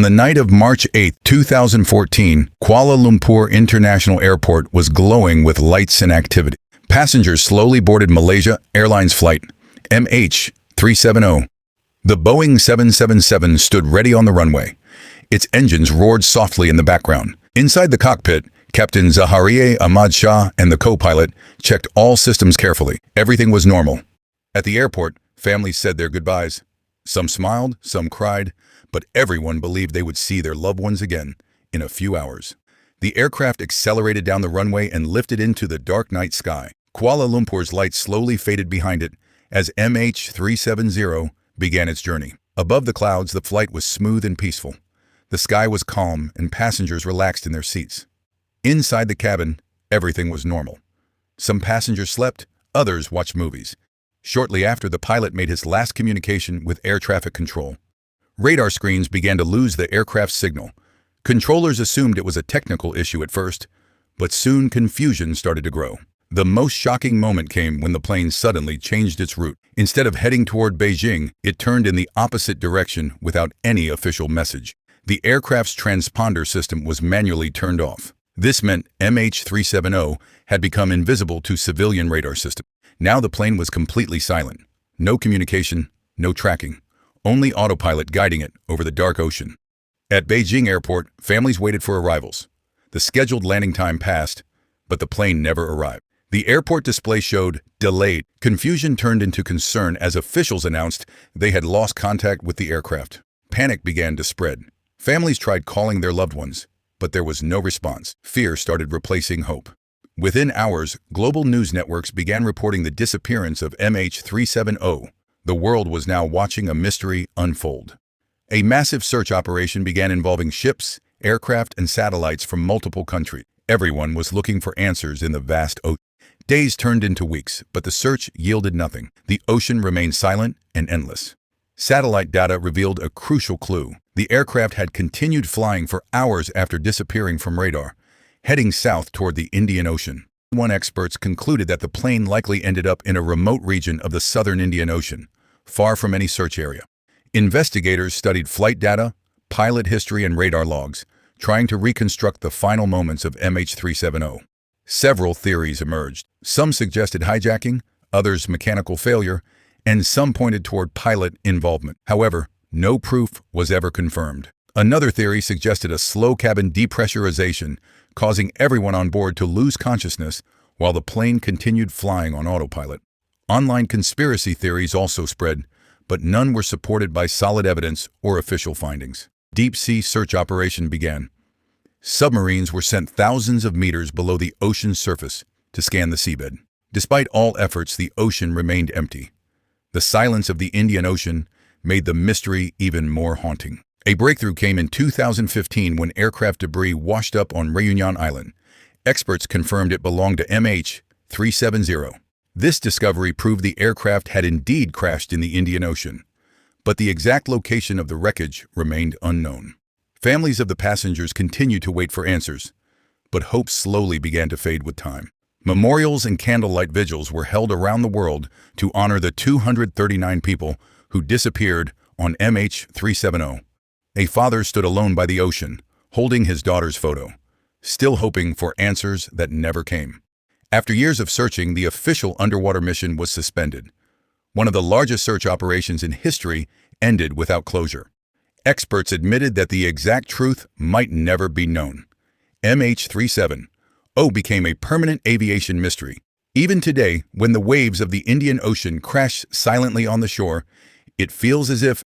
the night of March 8, 2014, Kuala Lumpur International Airport was glowing with lights and activity. Passengers slowly boarded Malaysia Airlines Flight MH370. The Boeing 777 stood ready on the runway. Its engines roared softly in the background. Inside the cockpit, Captain Zaharieh Ahmad Shah and the co-pilot checked all systems carefully. Everything was normal. At the airport, families said their goodbyes. Some smiled, some cried, but everyone believed they would see their loved ones again in a few hours. The aircraft accelerated down the runway and lifted into the dark night sky. Kuala Lumpur's lights slowly faded behind it as MH370 began its journey. Above the clouds, the flight was smooth and peaceful. The sky was calm and passengers relaxed in their seats. Inside the cabin, everything was normal. Some passengers slept, others watched movies. Shortly after, the pilot made his last communication with air traffic control. Radar screens began to lose the aircraft's signal. Controllers assumed it was a technical issue at first, but soon confusion started to grow. The most shocking moment came when the plane suddenly changed its route. Instead of heading toward Beijing, it turned in the opposite direction without any official message. The aircraft's transponder system was manually turned off. This meant MH370 had become invisible to civilian radar systems. Now the plane was completely silent. No communication, no tracking. Only autopilot guiding it over the dark ocean. At Beijing Airport, families waited for arrivals. The scheduled landing time passed, but the plane never arrived. The airport display showed delayed. Confusion turned into concern as officials announced they had lost contact with the aircraft. Panic began to spread. Families tried calling their loved ones, but there was no response. Fear started replacing hope. Within hours, global news networks began reporting the disappearance of MH370. The world was now watching a mystery unfold. A massive search operation began involving ships, aircraft, and satellites from multiple countries. Everyone was looking for answers in the vast ocean. Days turned into weeks, but the search yielded nothing. The ocean remained silent and endless. Satellite data revealed a crucial clue. The aircraft had continued flying for hours after disappearing from radar, heading south toward the Indian Ocean. Experts concluded that the plane likely ended up in a remote region of the southern Indian Ocean, far from any search area. Investigators studied flight data, pilot history, and radar logs, trying to reconstruct the final moments of MH370. Several theories emerged. Some suggested hijacking, others mechanical failure, and some pointed toward pilot involvement. However, no proof was ever confirmed. Another theory suggested a slow cabin depressurization, causing everyone on board to lose consciousness while the plane continued flying on autopilot. Online conspiracy theories also spread, but none were supported by solid evidence or official findings. Deep-sea search operation began. Submarines were sent thousands of meters below the ocean's surface to scan the seabed. Despite all efforts, the ocean remained empty. The silence of the Indian Ocean made the mystery even more haunting. A breakthrough came in 2015 when aircraft debris washed up on Réunion Island. Experts confirmed it belonged to MH370. This discovery proved the aircraft had indeed crashed in the Indian Ocean, but the exact location of the wreckage remained unknown. Families of the passengers continued to wait for answers, but hope slowly began to fade with time. Memorials and candlelight vigils were held around the world to honor the 239 people who disappeared on MH370. A father stood alone by the ocean, holding his daughter's photo, still hoping for answers that never came. After years of searching, the official underwater mission was suspended. One of the largest search operations in history ended without closure. Experts admitted that the exact truth might never be known. MH370 became a permanent aviation mystery. Even today, when the waves of the Indian Ocean crash silently on the shore, it feels as if